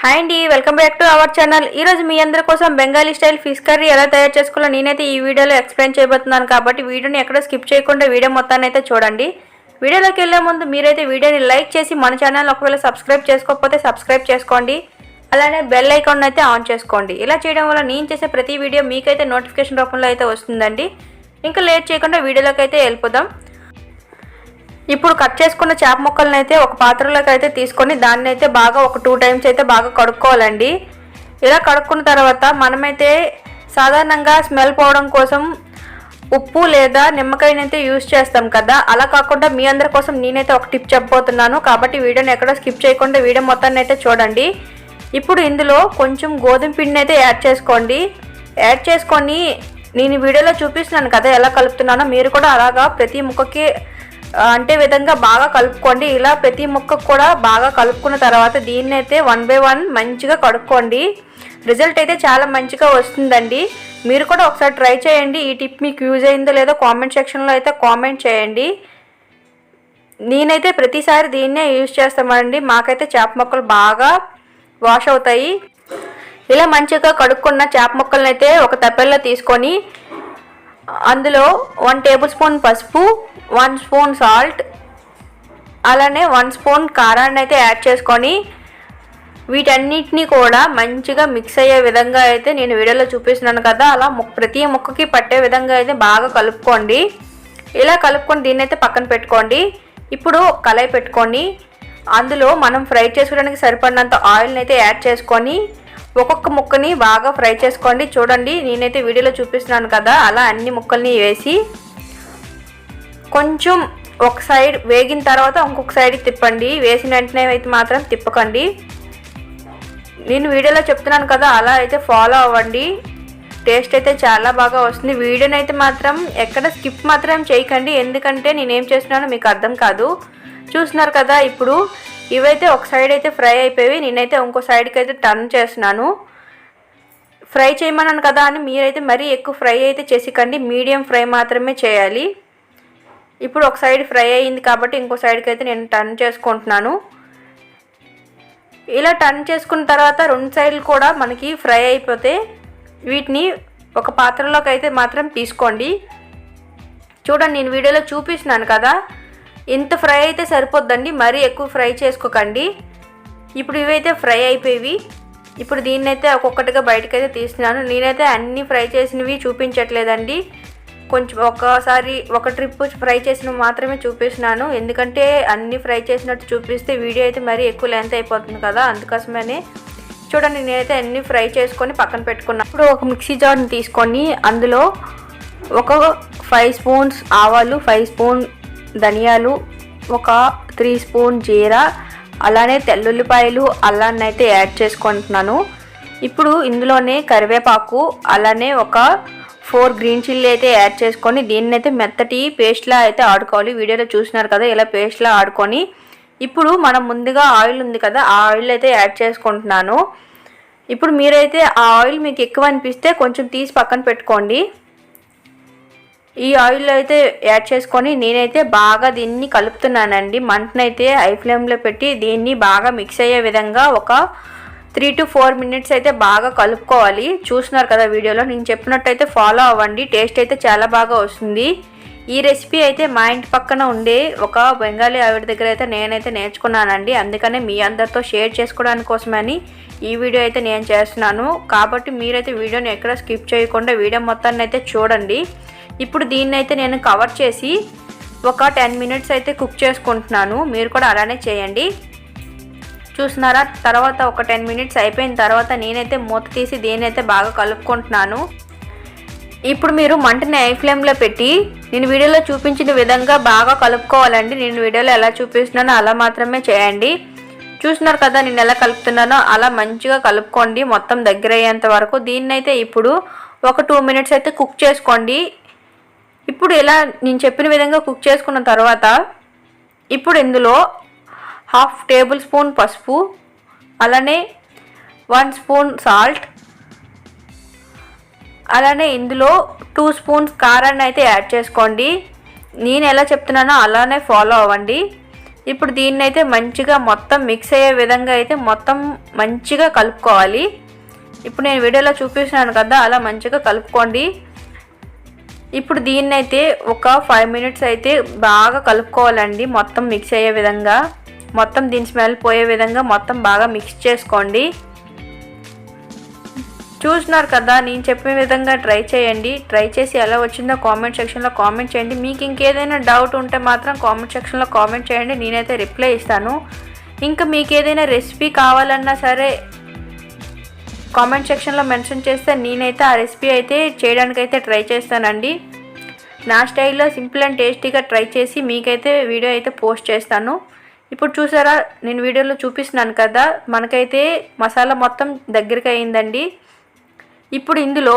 Hi అండి, welcome back to our channel. ఈరోజు మీ అందరి కోసం బెంగాలీ స్టైల్ ఫిష్ కర్రీ ఎలా తయారు చేసుకోవాలో నేనైతే ఈ వీడియోలో ఎక్స్ప్లెయిన్ చేయబోతున్నాను. కాబట్టి వీడియోని ఎక్కడ స్కిప్ చేయకుండా వీడియో మొత్తాన్ని అయితే చూడండి. వీడియోలోకి వెళ్ళే ముందు మీరైతే వీడియోని లైక్ చేసి మన ఛానల్ ఒకవేళ సబ్స్క్రైబ్ చేసుకోకపోతే సబ్స్క్రైబ్ చేసుకోండి. అలానే బెల్ ఐకాన్ అయితే ఆన్ చేసుకోండి. ఇలా చేయడం వల్ల నేను చేసే ప్రతి వీడియో మీకైతే నోటిఫికేషన్ రూపంలో అయితే వస్తుందండి. ఇంకా లేట్ చేయకుండా వీడియోలోకి అయితే వెళ్ళిపోదాం. ఇప్పుడు కట్ చేసుకున్న చేప ముక్కలను అయితే ఒక పాత్రలోకి అయితే తీసుకొని దాన్ని అయితే బాగా ఒక 2 టైమ్స్ అయితే బాగా కడుక్కోవాలండి. ఇలా కడుక్కున్న తర్వాత మనమైతే సాధారణంగా స్మెల్ పోవడం కోసం ఉప్పు లేదా నిమ్మకాయనైతే యూజ్ చేస్తాం కదా, అలా కాకుండా మీ అందరి కోసం నేనైతే ఒక టిప్ చెప్పబోతున్నాను. కాబట్టి వీడియోని ఎక్కడ స్కిప్ చేయకుండా వీడియో మొత్తాన్ని అయితే చూడండి. ఇప్పుడు ఇందులో కొంచెం గోధుమ పిండిని అయితే యాడ్ చేసుకోండి. యాడ్ చేసుకొని నేను వీడియోలో చూపిస్తున్నాను కదా ఎలా కలుపుతున్నానో, మీరు కూడా అలాగా ప్రతి ముక్కకి అంటే విధంగా బాగా కలుపుకోండి. ఇలా ప్రతి ముక్కకు కూడా బాగా కలుపుకున్న తర్వాత దీన్ని అయితే 1 by 1 మంచిగా కడుక్కోండి. రిజల్ట్ అయితే చాలా మంచిగా వస్తుందండి. మీరు కూడా ఒకసారి ట్రై చేయండి. ఈ టిప్ మీకు యూజ్ అయిందో లేదో కామెంట్ సెక్షన్లో అయితే కామెంట్ చేయండి. నేనైతే ప్రతిసారి దీన్నే యూజ్ చేస్తామండి. మాకైతే చేప ముక్కలు బాగా వాష్ అవుతాయి. ఇలా మంచిగా కడుక్కున్న చేప ముక్కలను అయితే ఒక తప్పెల్లో తీసుకొని అందులో 1 టేబుల్ స్పూన్ పసుపు, 1 స్పూన్ సాల్ట్, అలానే 1 స్పూన్ కారాన్ని అయితే యాడ్ చేసుకొని వీటన్నిటిని కూడా మంచిగా మిక్స్ అయ్యే విధంగా అయితే నేను వీడియోలో చూపిస్తున్నాను కదా, అలా ప్రతి ముక్కకి పట్టే విధంగా అయితే బాగా కలుపుకోండి. ఇలా కలుపుకొని దీన్ని అయితే పక్కన పెట్టుకోండి. ఇప్పుడు కళాయి పెట్టుకొని అందులో మనం ఫ్రై చేసుకోవడానికి సరిపడినంత ఆయిల్ని అయితే యాడ్ చేసుకొని ఒక్కొక్క ముక్కని బాగా ఫ్రై చేసుకోండి. చూడండి, నేనైతే వీడియోలో చూపిస్తున్నాను కదా, అలా అన్ని ముక్కల్ని వేసి కొంచెం ఒక సైడ్ వేగిన తర్వాత ఇంకొక సైడ్కి తిప్పండి. వేసిన వెంటనే అయితే మాత్రం తిప్పకండి. నేను వీడియోలో చెప్తున్నాను కదా, అలా అయితే ఫాలో అవ్వండి. టేస్ట్ అయితే చాలా బాగా వస్తుంది. వీడియోని అయితే మాత్రం ఎక్కడ స్కిప్ మాత్రం చేయకండి, ఎందుకంటే నేనేం చేస్తున్నానో మీకు అర్థం కాదు. చూస్తున్నారు కదా, ఇప్పుడు ఇవైతే ఒక సైడ్ అయితే ఫ్రై అయిపోయి నేనైతే ఇంకో సైడ్కి అయితే టర్న్ చేస్తున్నాను. ఫ్రై చేయమన్నాను కదా అని మీరైతే మరీ ఎక్కువ ఫ్రై అయితే చేసికండి, మీడియం ఫ్రై మాత్రమే చేయాలి. ఇప్పుడు ఒక సైడ్ ఫ్రై అయ్యింది కాబట్టి ఇంకో సైడ్కి అయితే నేను టర్న్ చేసుకుంటున్నాను. ఇలా టర్న్ చేసుకున్న తర్వాత 2 సైడ్లు కూడా మనకి ఫ్రై అయిపోతే వీటిని ఒక పాత్రలోకి అయితే మాత్రం తీసుకోండి. చూడండి, నేను వీడియోలో చూపిస్తున్నాను కదా, ఇంత ఫ్రై అయితే సరిపోద్దండి, మరీ ఎక్కువ ఫ్రై చేసుకోకండి. ఇప్పుడు ఇవైతే ఫ్రై అయిపోయి ఇప్పుడు దీన్నైతే ఒక్కొక్కటిగా బయటకైతే తీస్తున్నాను. నేనైతే అన్నీ ఫ్రై చేసినవి చూపించట్లేదండి, కొంచెం ఒకసారి ఒక ట్రిప్ ఫ్రై చేసినవి మాత్రమే చూపిస్తున్నాను. ఎందుకంటే అన్నీ ఫ్రై చేసినట్టు చూపిస్తే వీడియో అయితే మరీ ఎక్కువ లెంత్ అయిపోతుంది కదా, అందుకోసమనే. చూడండి, నేనైతే అన్నీ ఫ్రై చేసుకొని పక్కన పెట్టుకున్నాను. ఇప్పుడు ఒక మిక్సీ జార్ని తీసుకొని అందులో ఒక 5 స్పూన్స్ ఆవాలు, 5 స్పూన్ ధనియాలు, ఒక 3 స్పూన్ జీరా, అలానే తెల్లుల్లిపాయలు, అల్లాన్ని అయితే యాడ్ చేసుకుంటున్నాను. ఇప్పుడు ఇందులోనే కరివేపాకు, అలానే ఒక 4 గ్రీన్ చిల్లీ అయితే యాడ్ చేసుకొని దీన్ని అయితే మెత్తటి పేస్ట్లా అయితే ఆడుకోవాలి. వీడియోలో చూసినారు కదా, ఇలా పేస్ట్లా ఆడుకొని ఇప్పుడు మనం ముందుగా ఆయిల్ ఉంది కదా, ఆ ఆయిల్ అయితే యాడ్ చేసుకుంటున్నాను. ఇప్పుడు మీరైతే ఆ ఆయిల్ మీకు ఎక్కువ అనిపిస్తే కొంచెం తీసి పక్కన పెట్టుకోండి. ఈ ఆయిల్ అయితే యాడ్ చేసుకొని నేనైతే బాగా దీన్ని కలుపుతున్నానండి. మంటనైతే హై ఫ్లేమ్లో పెట్టి దీన్ని బాగా మిక్స్ అయ్యే విధంగా ఒక 3 to 4 మినిట్స్ అయితే బాగా కలుపుకోవాలి. చూస్తున్నారు కదా వీడియోలో, నేను చెప్పినట్టయితే ఫాలో అవ్వండి. టేస్ట్ అయితే చాలా బాగా వస్తుంది. ఈ రెసిపీ అయితే మా ఇంటి పక్కన ఉండే ఒక బెంగాలీ ఆవిడ దగ్గర అయితే నేనైతే నేర్చుకున్నానండి. అందుకనే మీ అందరితో షేర్ చేసుకోవడానికి కోసమని ఈ వీడియో అయితే నేను చేస్తున్నాను. కాబట్టి మీరైతే వీడియోని ఎక్కడ స్కిప్ చేయకుండా వీడియో మొత్తాన్ని అయితే చూడండి. ఇప్పుడు దీన్ని అయితే నేను కవర్ చేసి ఒక 10 మినిట్స్ అయితే కుక్ చేసుకుంటున్నాను. మీరు కూడా అలానే చేయండి. చూస్తున్నారా, తర్వాత ఒక 10 మినిట్స్ అయిపోయిన తర్వాత నేనైతే మూత తీసి దీన్ని అయితే బాగా కలుపుకుంటున్నాను. ఇప్పుడు మీరు మంటని హై ఫ్లేమ్లో పెట్టి నేను వీడియోలో చూపించిన విధంగా బాగా కలుపుకోవాలండి. నేను వీడియోలో ఎలా చూపిస్తున్నానో అలా మాత్రమే చేయండి. చూస్తున్నారు కదా, నేను ఎలా కలుపుతున్నానో అలా మంచిగా కలుపుకోండి మొత్తం దగ్గర అయ్యేంత వరకు. దీన్నైతే ఇప్పుడు ఒక 2 మినిట్స్ అయితే కుక్ చేసుకోండి. ఇప్పుడు ఇలా నేను చెప్పిన విధంగా కుక్ చేసుకున్న తర్వాత ఇప్పుడు ఇందులో 1/2 టేబుల్ స్పూన్ పసుపు, అలానే 1 స్పూన్ సాల్ట్, అలానే ఇందులో 2 స్పూన్స్ కారాన్ని అయితే యాడ్ చేసుకోండి. నేను ఎలా చెప్తున్నానో అలానే ఫాలో అవ్వండి. ఇప్పుడు దీన్ని అయితే మంచిగా మొత్తం మిక్స్ అయ్యే విధంగా అయితే మొత్తం మంచిగా కలుపుకోవాలి. ఇప్పుడు నేను వీడియోలో చూపిస్తున్నాను కదా, అలా మంచిగా కలుపుకోండి. ఇప్పుడు దీన్ని అయితే ఒక 5 మినిట్స్ అయితే బాగా కలుపుకోవాలండి. మొత్తం మిక్స్ అయ్యే విధంగా, మొత్తం దీని స్మెల్ పోయే విధంగా మొత్తం బాగా మిక్స్ చేసుకోండి. చూస్తున్నారు కదా, నేను చెప్పిన విధంగా ట్రై చేయండి. ట్రై చేసి ఎలా వచ్చిందో కామెంట్ సెక్షన్లో కామెంట్ చేయండి. మీకు ఇంకేదైనా డౌట్ ఉంటే మాత్రం కామెంట్ సెక్షన్లో కామెంట్ చేయండి, నేనైతే రిప్లై ఇస్తాను. ఇంకా మీకు ఏదైనా రెసిపీ కావాలన్నా సరే కామెంట్ సెక్షన్లో మెన్షన్ చేస్తే నేనైతే ఆ రెసిపీ అయితే చేయడానికైతే ట్రై చేస్తానండి. నా స్టైల్లో సింపుల్ అండ్ టేస్టీగా ట్రై చేసి మీకైతే వీడియో అయితే పోస్ట్ చేస్తాను. ఇప్పుడు చూసారా, నేను వీడియోలో చూపిస్తున్నాను కదా, మనకైతే మసాలా మొత్తం దగ్గరికి అయిందండి. ఇప్పుడు ఇందులో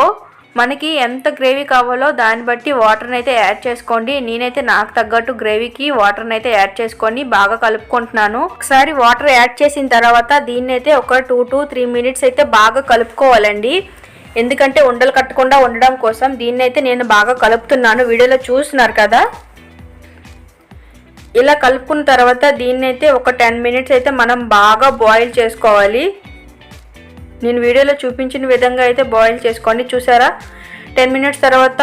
మనకి ఎంత గ్రేవీ కావాలో దాన్ని బట్టి వాటర్ని అయితే యాడ్ చేసుకోండి. నేనైతే నాకు తగ్గట్టు గ్రేవీకి వాటర్ని అయితే యాడ్ చేసుకొని బాగా కలుపుకుంటున్నాను. ఒకసారి వాటర్ యాడ్ చేసిన తర్వాత దీన్ని అయితే ఒక 2 to 3 మినిట్స్ అయితే బాగా కలుపుకోవాలండి. ఎందుకంటే ఉండలు కట్టకుండా ఉండడం కోసం దీన్ని అయితే నేను బాగా కలుపుతున్నాను. వీడియోలో చూస్తున్నారు కదా, ఇలా కలుపుకున్న తర్వాత దీన్ని అయితే ఒక 10 మినిట్స్ అయితే మనం బాగా బాయిల్ చేసుకోవాలి. నేను వీడియోలో చూపించిన విధంగా అయితే బాయిల్ చేసుకోండి. చూసారా, 10 మినిట్స్ తర్వాత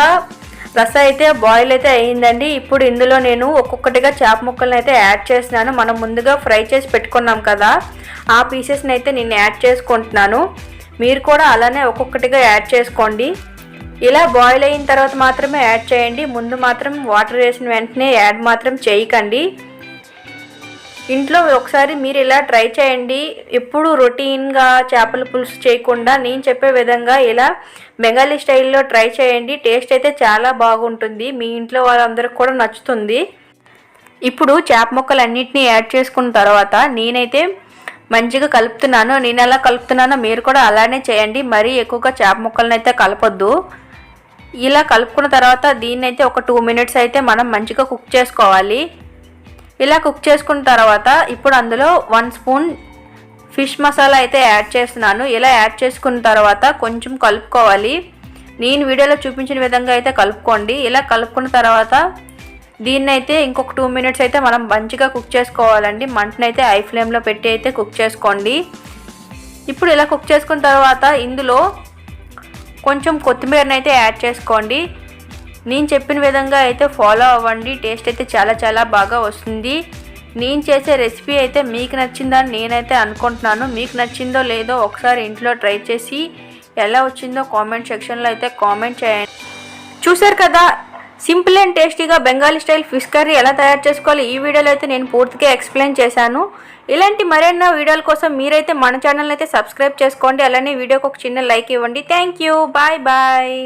రసం అయితే బాయిల్ అయితే అయ్యిందండి. ఇప్పుడు ఇందులో నేను ఒక్కొక్కటిగా చేప ముక్కలను అయితే యాడ్ చేస్తున్నాను. మనం ముందుగా ఫ్రై చేసి పెట్టుకున్నాం కదా, ఆ పీసెస్ని అయితే నేను యాడ్ చేసుకుంటున్నాను. మీరు కూడా అలానే ఒక్కొక్కటిగా యాడ్ చేసుకోండి. ఇలా బాయిల్ అయిన తర్వాత మాత్రమే యాడ్ చేయండి. ముందు మాత్రం వాటర్ వేసిన వెంటనే యాడ్ మాత్రం చేయకండి. ఇంట్లో ఒకసారి మీరు ఇలా ట్రై చేయండి. ఎప్పుడు రొటీన్గా చేపల పులుసు చేయకుండా నేను చెప్పే విధంగా ఇలా బెంగాలీ స్టైల్లో ట్రై చేయండి. టేస్ట్ అయితే చాలా బాగుంటుంది, మీ ఇంట్లో వాళ్ళందరికీ కూడా నచ్చుతుంది. ఇప్పుడు చేప ముక్కలన్నింటినీ యాడ్ చేసుకున్న తర్వాత నేనైతే మంచిగా కలుపుతున్నాను. నేను ఎలా కలుపుతున్నానో మీరు కూడా అలానే చేయండి. మరీ ఎక్కువగా చేప ముక్కలను అయితే కలపొద్దు. ఇలా కలుపుకున్న తర్వాత దీన్ని అయితే ఒక 2 మినిట్స్ అయితే మనం మంచిగా కుక్ చేసుకోవాలి. ఇలా కుక్ చేసుకున్న తర్వాత ఇప్పుడు అందులో 1 స్పూన్ ఫిష్ మసాలా అయితే యాడ్ చేస్తున్నాను. ఇలా యాడ్ చేసుకున్న తర్వాత కొంచెం కలుపుకోవాలి. నేను వీడియోలో చూపించిన విధంగా అయితే కలుపుకోండి. ఇలా కలుపుకున్న తర్వాత దీన్ని అయితే ఇంకొక 2 మినిట్స్ అయితే మనం మంచిగా కుక్ చేసుకోవాలండి. మంటనైతే హై ఫ్లేమ్లో పెట్టి అయితే కుక్ చేసుకోండి. ఇప్పుడు ఇలా కుక్ చేసుకున్న తర్వాత ఇందులో కొంచెం కొత్తిమీరని అయితే యాడ్ చేసుకోండి. నేను చెప్పిన విధంగా అయితే ఫాలో అవ్వండి. టేస్ట్ అయితే చాలా చాలా బాగా వస్తుంది. నేను చేసే రెసిపీ అయితే మీకు నచ్చిందని నేనైతే అనుకుంటున్నాను. మీకు నచ్చిందో లేదో ఒకసారి ఇంట్లో ట్రై చేసి ఎలా వచ్చిందో కామెంట్ సెక్షన్లో అయితే కామెంట్ చేయండి. చూసారు కదా, సింపుల్ అండ్ టేస్టీగా బెంగాలీ స్టైల్ ఫిష్ కర్రీ ఎలా తయారు చేసుకోవాలి ఈ వీడియోలో అయితే నేను పూర్తిగా ఎక్స్ప్లెయిన్ చేశాను. ఇలాంటి మరెన్నో వీడియోల కోసం మీరైతే మన ఛానల్ అయితే సబ్స్క్రైబ్ చేసుకోండి. అలానే వీడియోకి ఒక చిన్న లైక్ ఇవ్వండి. Thank you, bye bye.